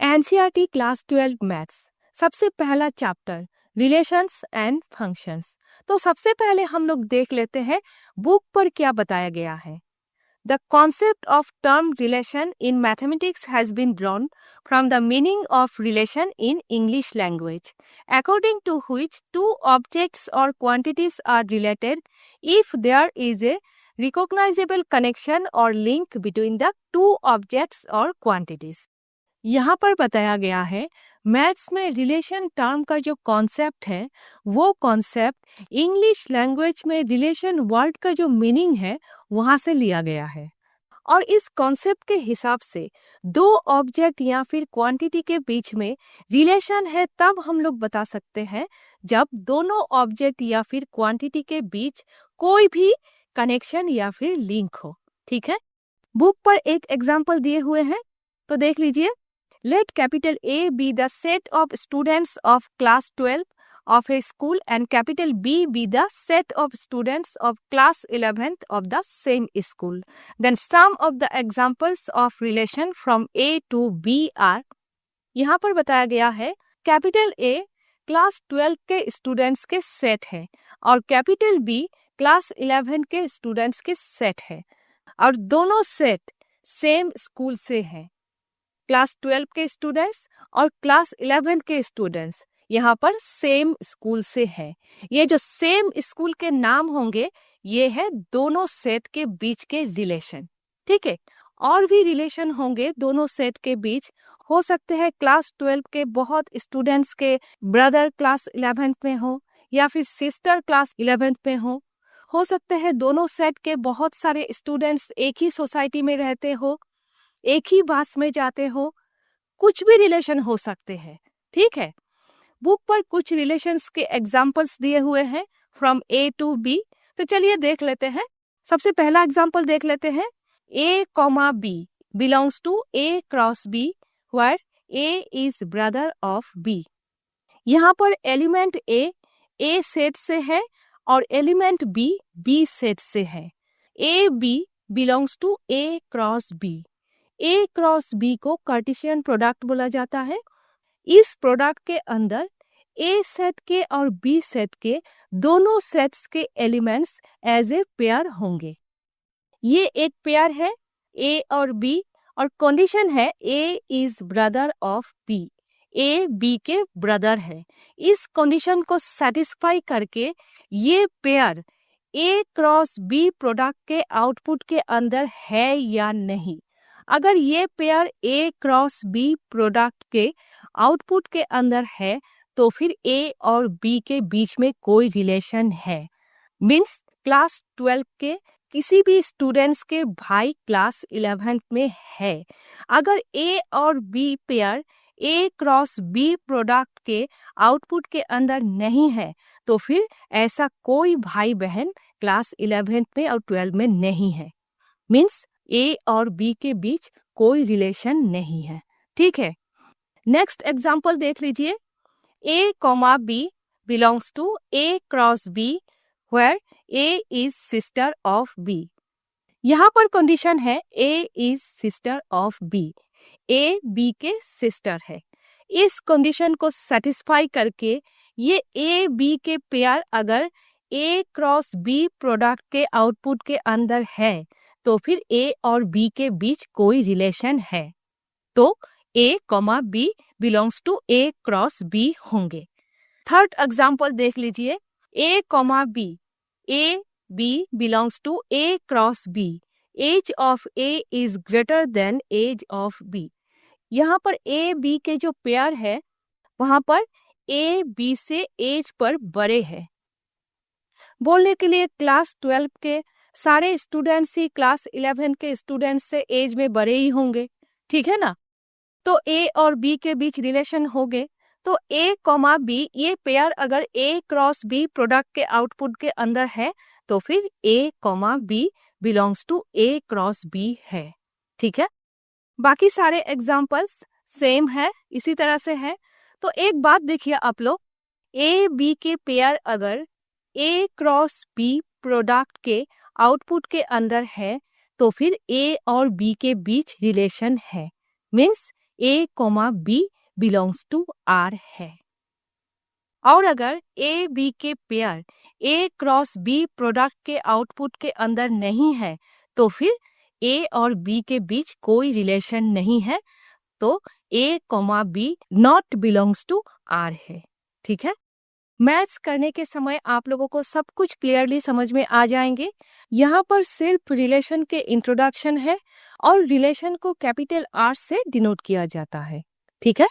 NCERT class 12 maths सबसे पहला chapter relations and functions. तो सबसे पहले हम लोग देख लेते हैं बुक पर क्या बताया गया है। The concept of term relation in mathematics has been drawn from the meaning of relation in English language, according to which two objects or quantities are related if there is a recognisable connection or link between the two objects or quantities. यहाँ पर बताया गया है maths में relation term का जो concept है वो कॉन्सेप्ट इंग्लिश लैंग्वेज में रिलेशन वर्ड का जो मीनिंग है वहाँ से लिया गया है। और इस कॉन्सेप्ट के हिसाब से दो ऑब्जेक्ट या फिर क्वांटिटी के बीच में रिलेशन है तब हम लोग बता सकते हैं जब दोनों ऑब्जेक्ट या फिर क्वांटिटी के बीच कोई भी कनेक्शन या फिर लिंक हो। ठीक है, बुक पर एक एग्जाम्पल दिए हुए हैं तो देख लीजिए। Let capital A be the set of students of class 12 of a school and capital B be the set of students of class 11th of the same school. Then some of the examples of relation from A to B are, यहाँ पर बताया गया है capital A class 12 के students के set है और capital B class 11 के स्टूडेंट्स के सेट है और दोनों सेट सेम स्कूल से है। क्लास 12 के स्टूडेंट्स और क्लास 11 के स्टूडेंट्स यहाँ पर सेम स्कूल से है। ये जो सेम स्कूल के नाम होंगे ये है दोनों सेट के बीच के रिलेशन। ठीक है, और भी रिलेशन होंगे दोनों सेट के बीच। हो सकते हैं क्लास 12 के बहुत स्टूडेंट्स के ब्रदर क्लास 11th में हो या फिर सिस्टर क्लास 11th में हो सकते हैं दोनों सेट के बहुत सारे स्टूडेंट्स एक ही सोसाइटी में रहते हो, एक ही बस में जाते हो, कुछ भी रिलेशन हो सकते हैं। ठीक है, बुक पर कुछ रिलेशंस के एग्जांपल्स दिए हुए हैं फ्रॉम ए टू बी। तो चलिए देख लेते हैं। सबसे पहला एग्जांपल देख लेते हैं। A comma B belongs to A cross B where A is brother of B. यहाँ पर एलिमेंट ए सेट से है और एलिमेंट बी सेट से है। A B belongs to A cross B. A cross B को कार्टेशियन प्रोडक्ट बोला जाता है। इस प्रोडक्ट के अंदर ए सेट के और बी सेट के दोनों सेट्स के एलिमेंट्स एज ए पेयर होंगे। ये एक पेयर है ए और बी और कंडीशन है A is brother of B. A B के ब्रदर है। इस कंडीशन को सेटिस्फाई करके ये pair A cross B product के आउटपुट के अंदर है या नहीं। अगर ये pair A cross B product के आउटपुट के अंदर है तो फिर ए और बी के बीच में कोई रिलेशन है। मीन्स क्लास 12 के किसी भी स्टूडेंट्स के भाई क्लास 11th में है। अगर ए और B pair A cross B product के आउटपुट के अंदर नहीं है तो फिर ऐसा कोई भाई बहन क्लास 11th में और 12 में नहीं है। मीन्स ए और बी के बीच कोई रिलेशन नहीं है। ठीक है, नेक्स्ट एग्जाम्पल देख लीजिए। A comma B belongs to A cross B where A is sister of B. यहाँ पर कंडीशन है A is sister of B. A B के सिस्टर है। इस कंडीशन को सेटिस्फाई करके ये ए बी के पेयर अगर ए क्रॉस बी प्रोडक्ट के आउटपुट के अंदर है तो फिर ए और बी के बीच कोई रिलेशन है। तो A comma B belongs to A cross B होंगे। थर्ड एग्जाम्पल देख लीजिए। A comma B A B belongs to A cross B. Age of A is greater than age of B. यहाँ पर ए B के जो pair है वहां पर ए बी से एज पर बड़े है। बोलने के लिए क्लास 12 के सारे स्टूडेंट्स ही क्लास 11 के स्टूडेंट्स से एज में बड़े ही होंगे। ठीक है ना, तो ए और बी के बीच रिलेशन हो गए। तो ए कॉमा बी ये पेयर अगर ए क्रॉस बी प्रोडक्ट के आउटपुट के अंदर है तो फिर A comma B belongs to A cross B है। ठीक है, बाकी सारे एग्जाम्पल्स सेम है, इसी तरह से है। तो एक बात देखिए आप लोग, ए बी के पेयर अगर ए क्रॉस बी प्रोडक्ट के आउटपुट के अंदर है तो फिर ए और बी के बीच रिलेशन है। Means A, B belongs to R है। और अगर A, B के pair A cross B product के आउटपुट के अंदर नहीं है तो फिर A और B के बीच कोई रिलेशन नहीं है, तो A, B not belongs to R है। ठीक है, मैथ्स करने के समय आप लोगों को सब कुछ क्लियरली समझ में आ जाएंगे। यहाँ पर सिर्फ रिलेशन के इंट्रोडक्शन है और रिलेशन को कैपिटल R से डिनोट किया जाता है। ठीक है।